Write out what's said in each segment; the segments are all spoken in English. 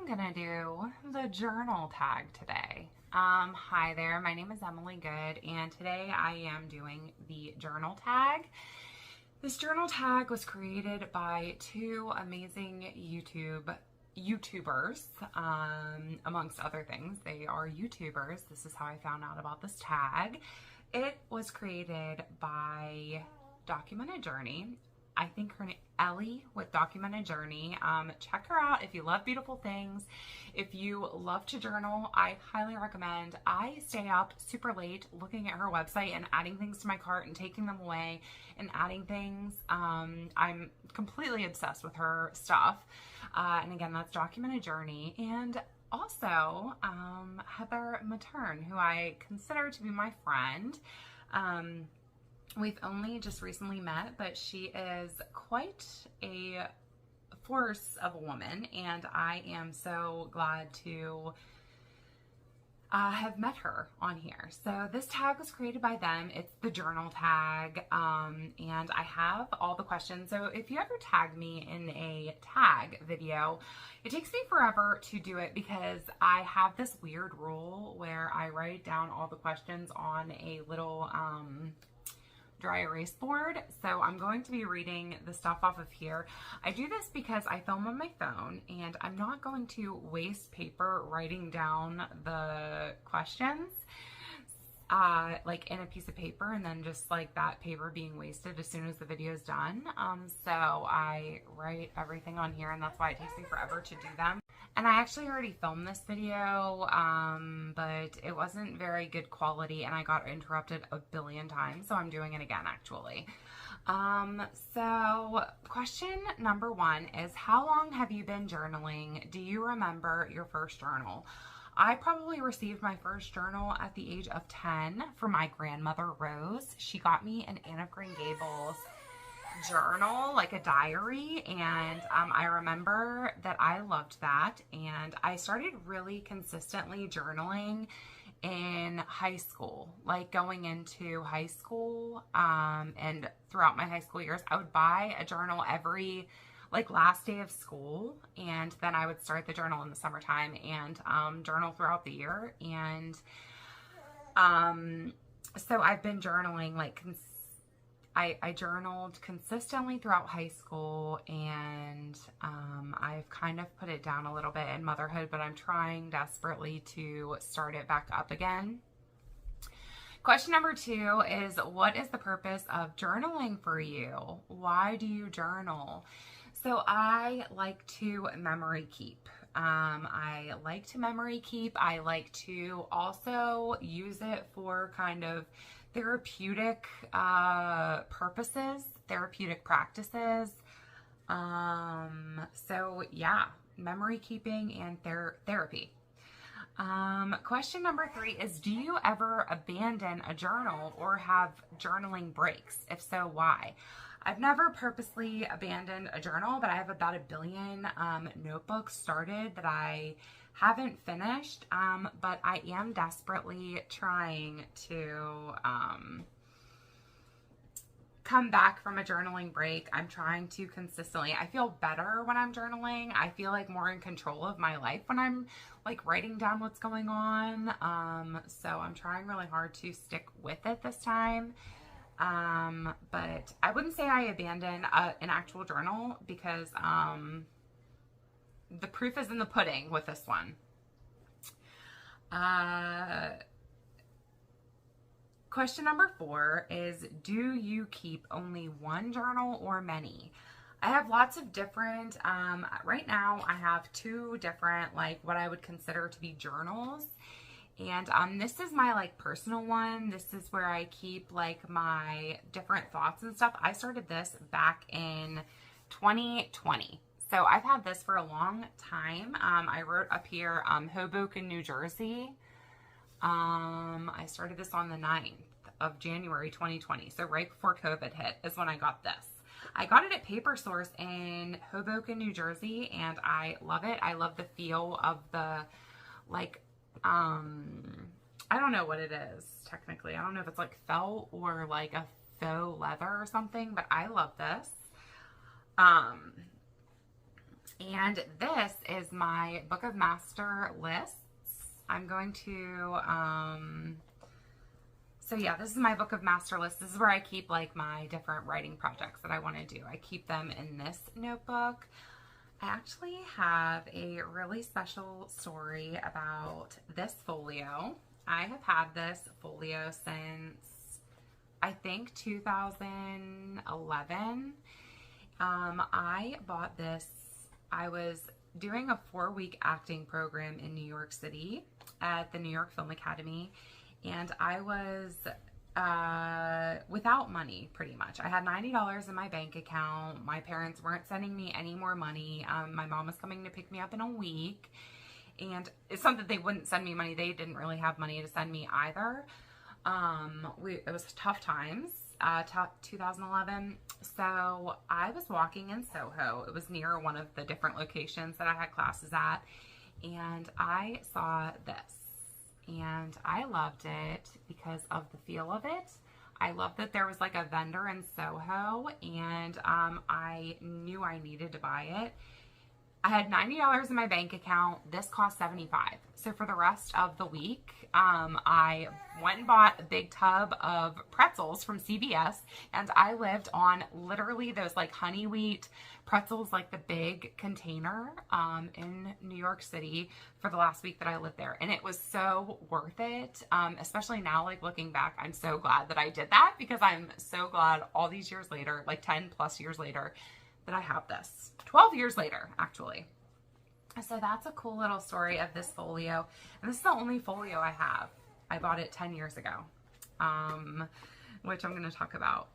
I'm gonna do the journal tag today. Hi there, my name is Emily Good, and today I am doing the journal tag. This journal tag was created by two amazing YouTubers, amongst other things. They are YouTubers. This is how I found out about this tag. It was created by Documented Journey. I think her name Ellie with Documented Journey. Check her out if you love beautiful things. If you love to journal, I highly recommend. I stay up super late looking at her website and adding things to my cart and taking them away and adding things. I'm completely obsessed with her stuff. And again, that's Documented Journey. And also Heather Matern, who I consider to be my friend. We've only just recently met, but she is quite a force of a woman, and I am so glad to have met her on here. So this tag was created by them. It's the journal tag, and I have all the questions. So if you ever tag me in a tag video, it takes me forever to do it because I have this weird rule where I write down all the questions on a little dry erase board. So I'm going to be reading the stuff off of here. I do this because I film on my phone and I'm not going to waste paper writing down the questions like in a piece of paper and then just like that paper being wasted as soon as the video is done. So I write everything on here, and that's why it takes me forever to do them. And I actually already filmed this video, but it wasn't very good quality and I got interrupted a billion times, so I'm doing it again actually. So question number one is, how long have you been journaling? Do you remember your first journal? I probably received my first journal at the age of 10 from my grandmother, Rose. She got me an Anne of Green Gables journal, like a diary, and I remember that I loved that, and I started really consistently journaling in high school, like going into high school, and throughout my high school years. I would buy a journal every last day of school, and then I would start the journal in the summertime and journal throughout the year. And so I've been journaling I journaled consistently throughout high school, and I've kind of put it down a little bit in motherhood, but I'm trying desperately to start it back up again. Question number two is, what is the purpose of journaling for you? Why do you journal? So I like to memory keep. I like to memory keep. I like to also use it for kind of therapeutic purposes, therapeutic practices. So yeah, memory keeping and therapy. Question number three is, do you ever abandon a journal or have journaling breaks? If so, why? I've never purposely abandoned a journal, but I have about 1 billion notebooks started that I haven't finished, but I am desperately trying to come back from a journaling break. I'm trying to consistently, I feel better when I'm journaling. I feel like more in control of my life when I'm like writing down what's going on. So I'm trying really hard to stick with it this time. But I wouldn't say I abandoned an actual journal because the proof is in the pudding with this one. Question number four is, do you keep only one journal or many? I have lots of different, right now I have 2 different, what I would consider to be journals. And this is my personal one. This is where I keep my different thoughts and stuff. I started this back in 2020. So I've had this for a long time. I wrote up here, Hoboken, New Jersey. I started this on the 9th of January 2020. So right before COVID hit is when I got this. I got it at Paper Source in Hoboken, New Jersey, and I love it. I love the feel of the I don't know what it is technically. I don't know if it's felt or a faux leather or something, but I love this. And this is my book of master lists. I'm going to, so yeah, this is my book of master lists. This is where I keep like my different writing projects that I want to do. I keep them in this notebook. I actually have a really special story about this folio. I have had this folio since, I think, 2011. I bought this, I was doing a 4-week acting program in New York City at the New York Film Academy, and I was without money, pretty much. I had $90 in my bank account. My parents weren't sending me any more money. My mom was coming to pick me up in a week, and it's not that they wouldn't send me money. They didn't really have money to send me either. It was tough times, 2011. So I was walking in Soho. It was near one of the different locations that I had classes at, and I saw this. And I loved it because of the feel of it. I loved that there was like a vendor in Soho, and I knew I needed to buy it. I had $90 in my bank account. This cost $75. So for the rest of the week, I went and bought a big tub of pretzels from CVS, and I lived on literally those like honey wheat pretzels, like the big container, in New York City for the last week that I lived there. And it was so worth it. Especially now, like looking back, I'm so glad that I did that, because I'm so glad all these years later, like 10 plus years later, that I have this. 12 years later, actually. So that's a cool little story of this folio. And this is the only folio I have. I bought it 10 years ago, which I'm going to talk about.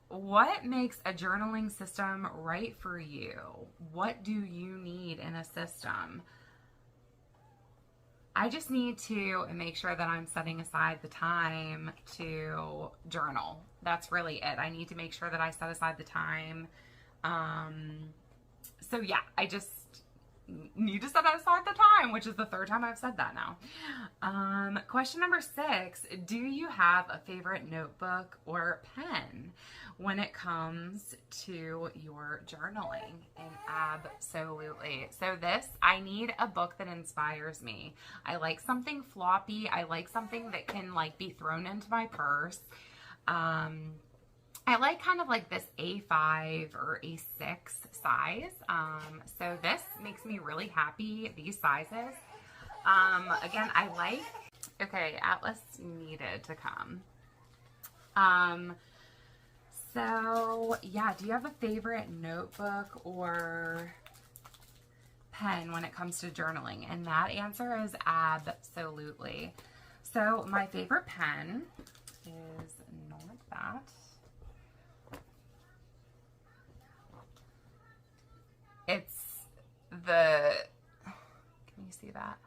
What makes a journaling system right for you? What do you need in a system? I just need to make sure that I'm setting aside the time to journal. That's really it. I need to make sure that I set aside the time. So yeah, I just need to set aside the time, which is the 3rd time I've said that now. Question number 6, do you have a favorite notebook or pen when it comes to your journaling? And absolutely. So this, I need a book that inspires me. I like something floppy. I like something that can like be thrown into my purse. I like kind of like this A5 or A6 size. So this makes me really happy, these sizes. Again, I like, okay, Atlas needed to come. So yeah, do you have a favorite notebook or pen when it comes to journaling? And that answer is absolutely. So my favorite pen is not that. It's the, can you see that?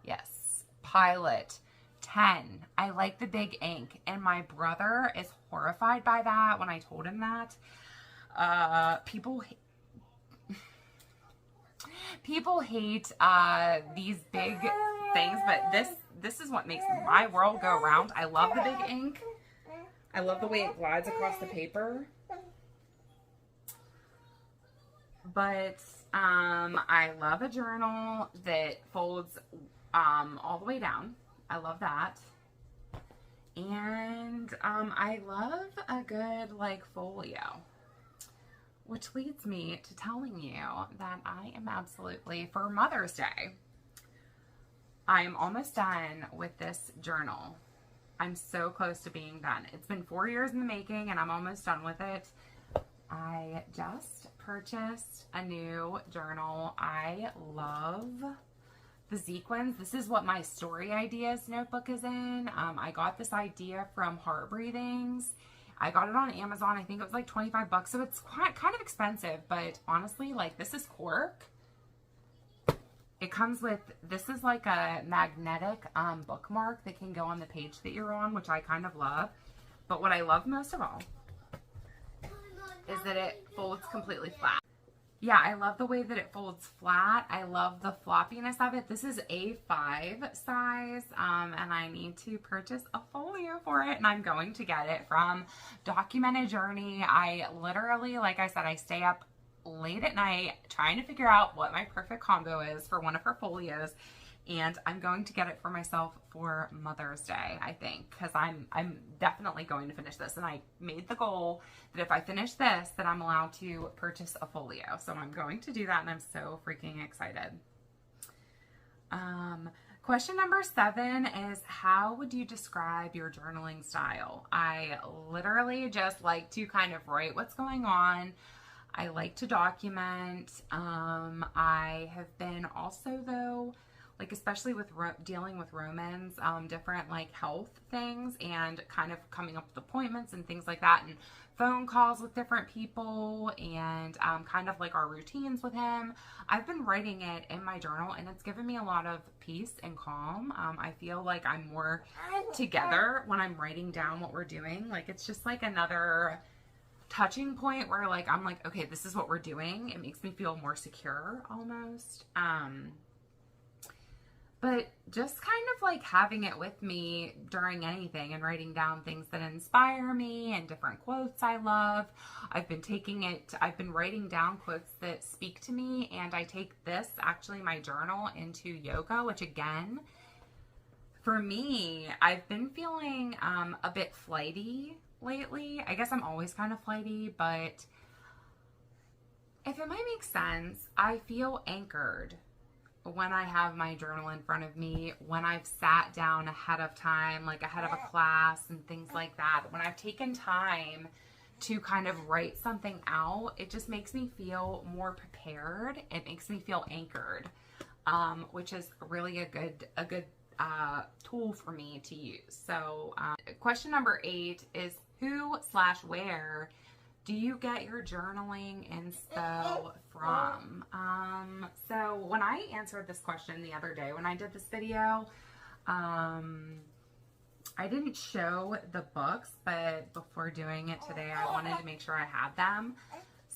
Yes, Pilot 10. I like the big ink, and my brother is horrified by that when I told him that. People hate these big things, but this is what makes my world go round. I love the big ink. I love the way it glides across the paper. But I love a journal that folds all the way down. I love that. And I love a good like folio, which leads me to telling you that I am absolutely, for Mother's Day, I am almost done with this journal. I'm so close to being done. It's been 4 years in the making, and I'm almost done with it. I just purchased a new journal. I love the sequins. This is what my story ideas notebook is in. I got this idea from Heart Breathings. I got it on Amazon. I think it was like 25 bucks. So it's kind of expensive, but honestly, like, this is cork. It comes with, this is like a magnetic bookmark that can go on the page that you're on, which I kind of love. But what I love most of all is that it folds completely flat. Yeah, I love the way that it folds flat. I love the floppiness of it. This is A5 size, and I need to purchase a folio for it, and I'm going to get it from Documented Journey. I literally, like I said, I stay up late at night trying to figure out what my perfect combo is for one of her folios. And I'm going to get it for myself for Mother's Day, I think, because I'm definitely going to finish this. And I made the goal that if I finish this, that I'm allowed to purchase a folio. So I'm going to do that, and I'm so freaking excited. Question number 7 is, how would you describe your journaling style? I literally just like to kind of write what's going on. I like to document. I have been also, though, like especially with dealing with Romans, different like health things and kind of coming up with appointments and things like that, and phone calls with different people, and kind of like our routines with him. I've been writing it in my journal, and it's given me a lot of peace and calm. I feel like I'm more together when I'm writing down what we're doing. Like it's just like another touching point where like I'm like, okay, this is what we're doing. It makes me feel more secure almost. But just kind of like having it with me during anything and writing down things that inspire me and different quotes I love. I've been writing down quotes that speak to me, and I take this, actually my journal, into yoga, which again, for me, I've been feeling a bit flighty lately. I guess I'm always kind of flighty, but if it might make sense, I feel anchored when I have my journal in front of me, when I've sat down ahead of time, like ahead of a class and things like that, when I've taken time to kind of write something out, it just makes me feel more prepared. It makes me feel anchored, which is really a good tool for me to use. So question number 8 is, who/where do you get your journaling inspo from? So when I answered this question the other day, when I did this video, I didn't show the books, but before doing it today, I wanted to make sure I had them.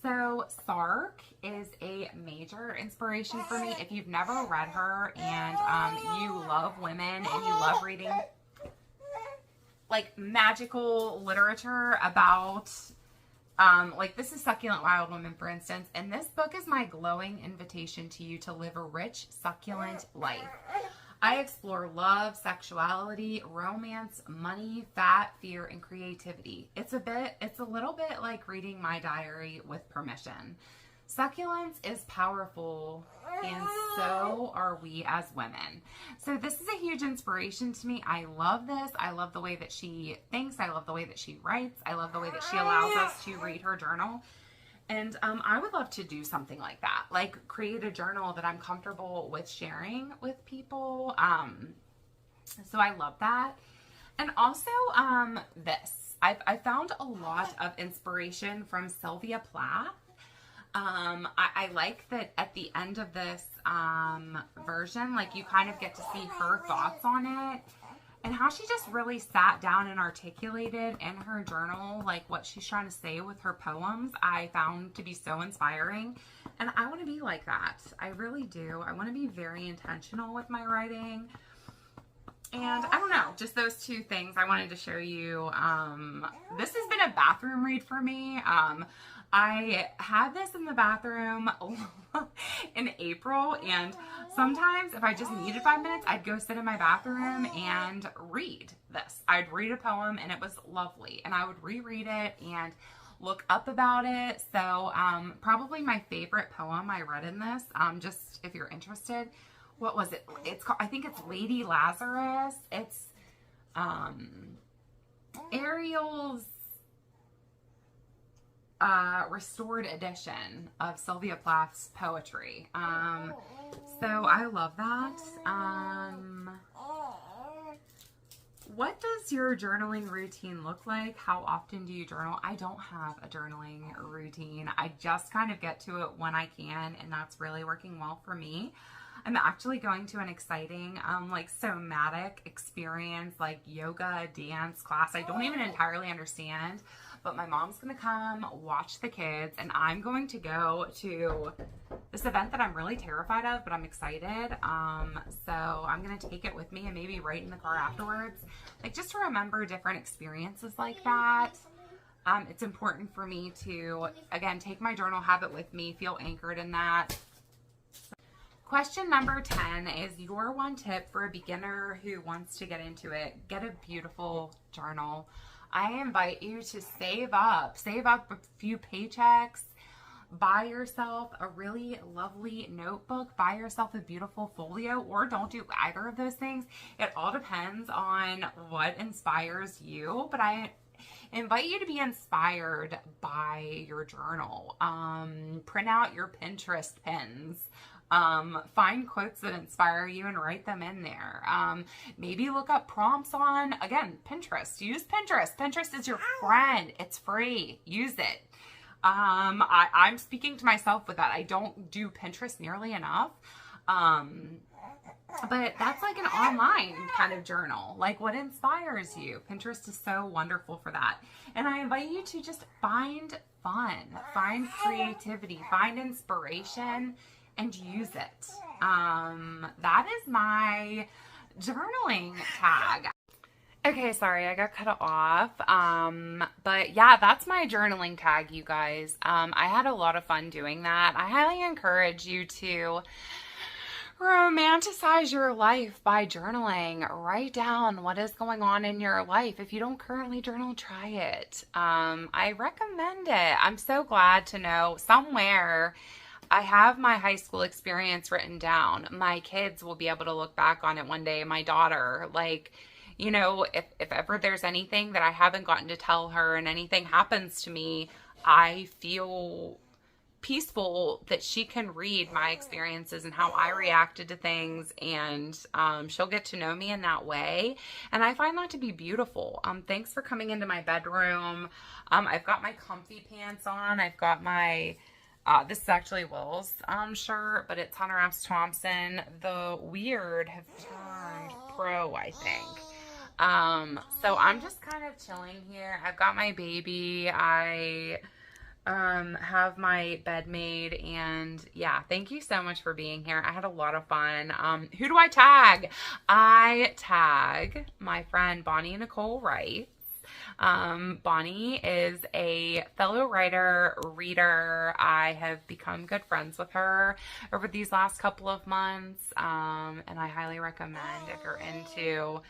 So Sark is a major inspiration for me. If you've never read her and you love women and you love reading like magical literature about like this is Succulent Wild Woman, for instance, and this book is my glowing invitation to you to live a rich, succulent life. I explore love, sexuality, romance, money, fat, fear, and creativity. It's a little bit like reading my diary with permission. Succulence is powerful, and so are we as women. So this is a huge inspiration to me. I love this. I love the way that she thinks. I love the way that she writes. I love the way that she allows us to read her journal. And I would love to do something like that, like create a journal that I'm comfortable with sharing with people. So I love that. And also this. I found a lot of inspiration from Sylvia Plath. I like that at the end of this version, like you kind of get to see her thoughts on it and how she just really sat down and articulated in her journal like what she's trying to say with her poems. I found to be so inspiring, and I want to be like that. I really do. I want to be very intentional with my writing. And I don't know, just those two things I wanted to show you. This has been a bathroom read for me. I had this in the bathroom in April, and sometimes if I just needed 5 minutes, I'd go sit in my bathroom and read this. I'd read a poem, and it was lovely, and I would reread it and look up about it. So probably my favorite poem I read in this, just if you're interested, what was it? It's called, I think it's Lady Lazarus. It's Ariel's restored edition of Sylvia Plath's poetry. So I love that. What does your journaling routine look like? How often do you journal? I don't have a journaling routine. I just kind of get to it when I can, and that's really working well for me. I'm actually going to an exciting, like somatic experience, like yoga, dance class. I don't even entirely understand, but my mom's going to come watch the kids, and I'm going to go to this event that I'm really terrified of, but I'm excited. So I'm going to take it with me and maybe write in the car afterwards, like just to remember different experiences like that. It's important for me to, again, take my journal habit with me, feel anchored in that. Question number 10 is your one tip for a beginner who wants to get into it. Get a beautiful journal. I invite you to save up a few paychecks, buy yourself a really lovely notebook, buy yourself a beautiful folio, or don't do either of those things. It all depends on what inspires you, but I invite you to be inspired by your journal. Print out your Pinterest pins. Find quotes that inspire you and write them in there. Maybe look up prompts on, again, Pinterest. Use Pinterest. Pinterest is your friend. It's free. Use it. I'm speaking to myself with that. I don't do Pinterest nearly enough. But that's like an online kind of journal. Like, what inspires you? Pinterest is so wonderful for that. And I invite you to just find fun, find creativity, find inspiration, and use it. That is my journaling tag. Okay, sorry, I got cut off. But yeah, that's my journaling tag, you guys. I had a lot of fun doing that. I highly encourage you to romanticize your life by journaling. Write down what is going on in your life. If you don't currently journal, try it. I recommend it. I'm so glad to know somewhere I have my high school experience written down. My kids will be able to look back on it one day. My daughter, like, you know, if ever there's anything that I haven't gotten to tell her and anything happens to me, I feel peaceful that she can read my experiences and how I reacted to things, and she'll get to know me in that way. And I find that to be beautiful. Thanks for coming into my bedroom. I've got my comfy pants on. I've got my this is actually Will's shirt, but it's Hunter S. Thompson. The Weird have turned pro, I think. So I'm just kind of chilling here. I've got my baby. I have my bed made, and yeah, thank you so much for being here. I had a lot of fun. Who do I tag? I tag my friend Bonnie Nicole Wright. Bonnie is a fellow writer, reader. I have become good friends with her over these last couple of months, and I highly recommend if you're into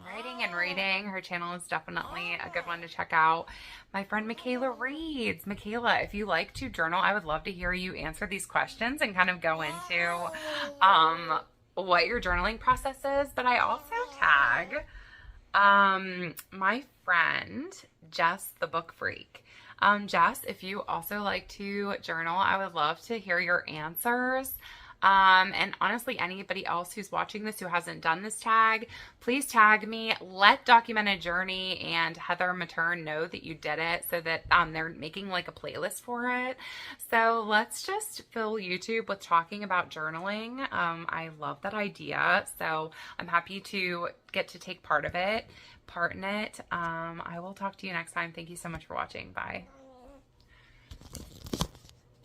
writing and reading. Her channel is definitely a good one to check out. My friend Michaela reads. Michaela, if you like to journal, I would love to hear you answer these questions and kind of go into what your journaling process is. But I also tag my friend Jess the Book Freak. Jess, if you also like to journal, I would love to hear your answers. And honestly, anybody else who's watching this who hasn't done this tag, please tag me. Let Documented Journey and Heather Matern know that you did it, so that they're making like a playlist for it. So let's just fill YouTube with talking about journaling. I love that idea. So I'm happy to get to take part in it. I will talk to you next time. Thank you so much for watching. Bye.